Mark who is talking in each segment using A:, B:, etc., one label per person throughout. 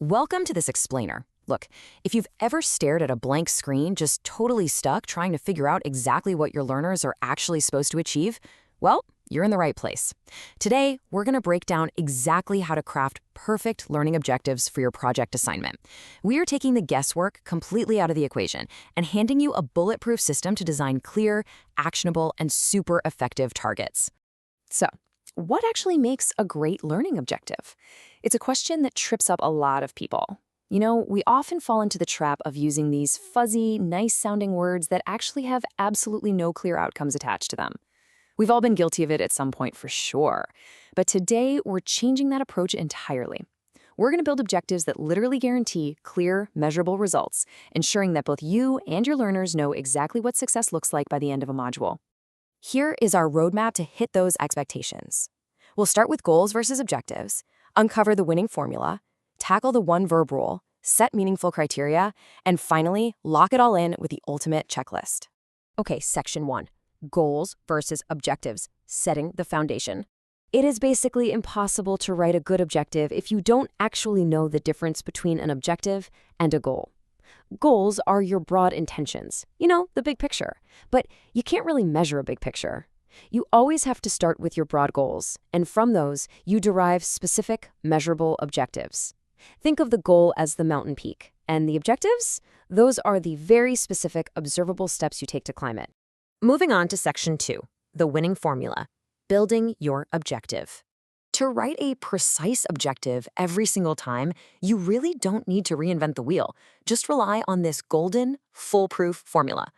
A: Welcome to this explainer. Look, if you've ever stared at a blank screen, just totally stuck trying to figure out exactly what your learners are actually supposed to achieve, well, you're in the right place. Today, we're going to break down exactly how to craft perfect learning objectives for your project assignment. We are taking the guesswork completely out of the equation and handing you a bulletproof system to design clear, actionable, and super effective targets. So, what actually makes a great learning objective? It's a question that trips up a lot of people. We often fall into the trap of using these fuzzy, nice-sounding words that actually have absolutely no clear outcomes attached to them. We've all been guilty of it at some point for sure. But today, we're changing that approach entirely. We're going to build objectives that literally guarantee clear, measurable results, ensuring that both you and your learners know exactly what success looks like by the end of a module. Here is our roadmap to hit those expectations. We'll start with goals versus objectives, uncover the winning formula, tackle the one-verb rule, set meaningful criteria, and finally, lock it all in with the ultimate checklist. Okay, Section 1. Goals versus objectives, setting the foundation. It is basically impossible to write a good objective if you don't actually know the difference between an objective and a goal. Goals are your broad intentions, the big picture, but you can't really measure a big picture. You always have to start with your broad goals, and from those, you derive specific, measurable objectives. Think of the goal as the mountain peak, and the objectives? Those are the very specific, observable steps you take to climb it. Moving on to Section 2, the winning formula, building your objective. To write a precise objective every single time, you really don't need to reinvent the wheel. Just rely on this golden, foolproof formula.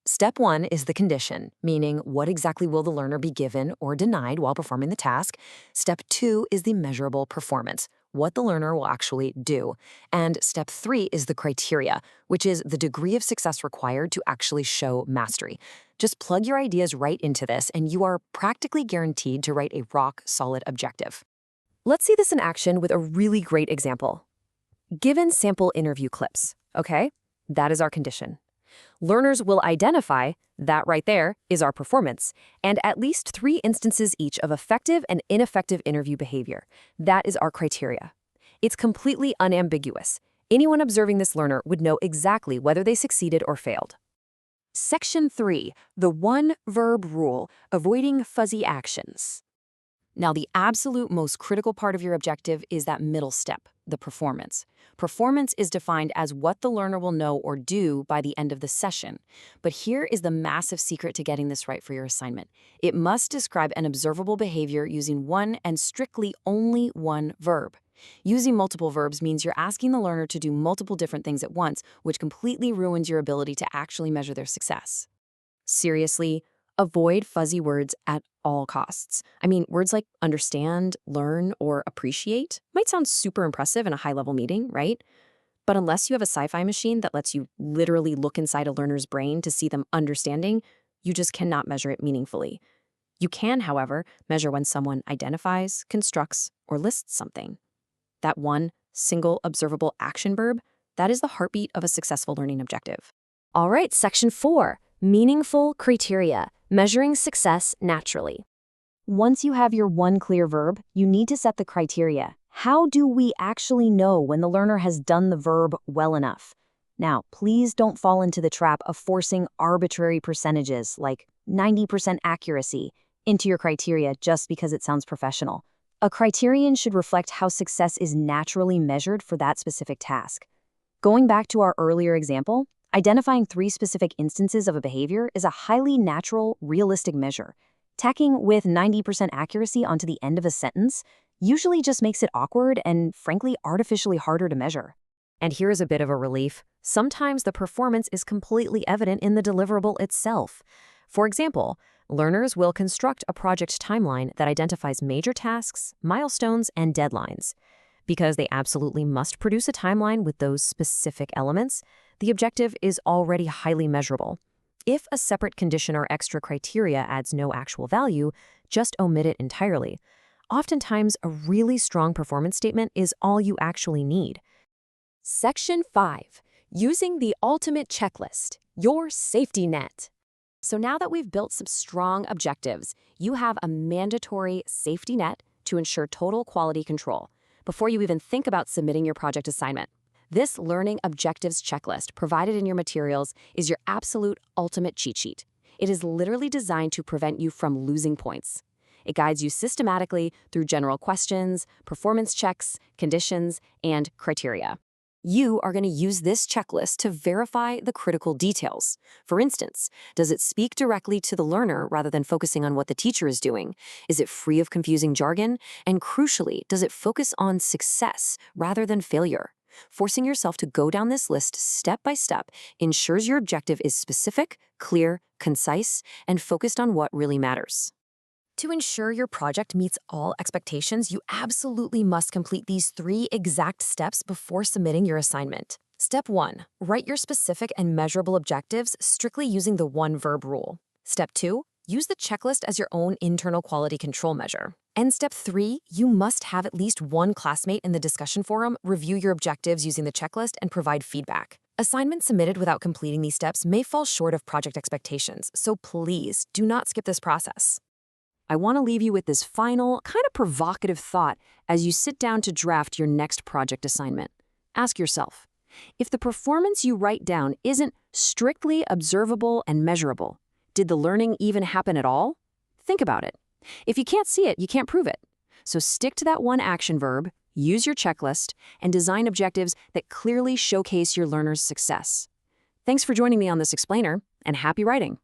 A: Step 1 is the condition, meaning what exactly will the learner be given or denied while performing the task. Step 2 is the measurable performance, what the learner will actually do. And Step 3 is the criteria, which is the degree of success required to actually show mastery. Just plug your ideas right into this, and you are practically guaranteed to write a rock-solid objective. Let's see this in action with a really great example. Given sample interview clips, okay? That is our condition. Learners will identify, that right there is our performance, and at least 3 instances each of effective and ineffective interview behavior. That is our criteria. It's completely unambiguous. Anyone observing this learner would know exactly whether they succeeded or failed. Section 3, the one-verb rule, avoiding fuzzy actions. Now, the absolute most critical part of your objective is that middle step, the performance. Performance is defined as what the learner will know or do by the end of the session. But here is the massive secret to getting this right for your assignment. It must describe an observable behavior using one and strictly only one verb. Using multiple verbs means you're asking the learner to do multiple different things at once, which completely ruins your ability to actually measure their success. Seriously, avoid fuzzy words at all costs. Words like understand, learn, or appreciate might sound super impressive in a high-level meeting, right? But unless you have a sci-fi machine that lets you literally look inside a learner's brain to see them understanding, you just cannot measure it meaningfully. You can, however, measure when someone identifies, constructs, or lists something. That one single observable action verb, that is the heartbeat of a successful learning objective. All right, Section 4, meaningful criteria, measuring success naturally. Once you have your one clear verb, you need to set the criteria. How do we actually know when the learner has done the verb well enough? Now, please don't fall into the trap of forcing arbitrary percentages like 90% accuracy into your criteria just because it sounds professional. A criterion should reflect how success is naturally measured for that specific task. Going back to our earlier example, identifying 3 specific instances of a behavior is a highly natural, realistic measure. Tacking with 90% accuracy onto the end of a sentence usually just makes it awkward and, frankly, artificially harder to measure. And here is a bit of a relief. Sometimes the performance is completely evident in the deliverable itself. For example, learners will construct a project timeline that identifies major tasks, milestones, and deadlines. Because they absolutely must produce a timeline with those specific elements, the objective is already highly measurable. If a separate condition or extra criteria adds no actual value, just omit it entirely. Oftentimes, a really strong performance statement is all you actually need. Section 5, using the ultimate checklist, your safety net. So now that we've built some strong objectives, you have a mandatory safety net to ensure total quality control. before you even think about submitting your project assignment. This Learning Objectives Checklist provided in your materials is your absolute ultimate cheat sheet. It is literally designed to prevent you from losing points. It guides you systematically through general questions, performance checks, conditions, and criteria. You are going to use this checklist to verify the critical details. For instance, does it speak directly to the learner rather than focusing on what the teacher is doing? Is it free of confusing jargon? And crucially, does it focus on success rather than failure? Forcing yourself to go down this list step by step ensures your objective is specific, clear, concise, and focused on what really matters. To ensure your project meets all expectations, you absolutely must complete these 3 exact steps before submitting your assignment. Step 1. Write your specific and measurable objectives strictly using the 1-verb rule. Step 2. Use the checklist as your own internal quality control measure. And step 3, you must have at least one classmate in the discussion forum review your objectives using the checklist and provide feedback. Assignments submitted without completing these steps may fall short of project expectations, so please do not skip this process. I want to leave you with this final, kind of provocative thought as you sit down to draft your next project assignment. Ask yourself, if the performance you write down isn't strictly observable and measurable, did the learning even happen at all? Think about it. If you can't see it, you can't prove it. So stick to that one action verb, use your checklist, and design objectives that clearly showcase your learner's success. Thanks for joining me on this explainer, and happy writing.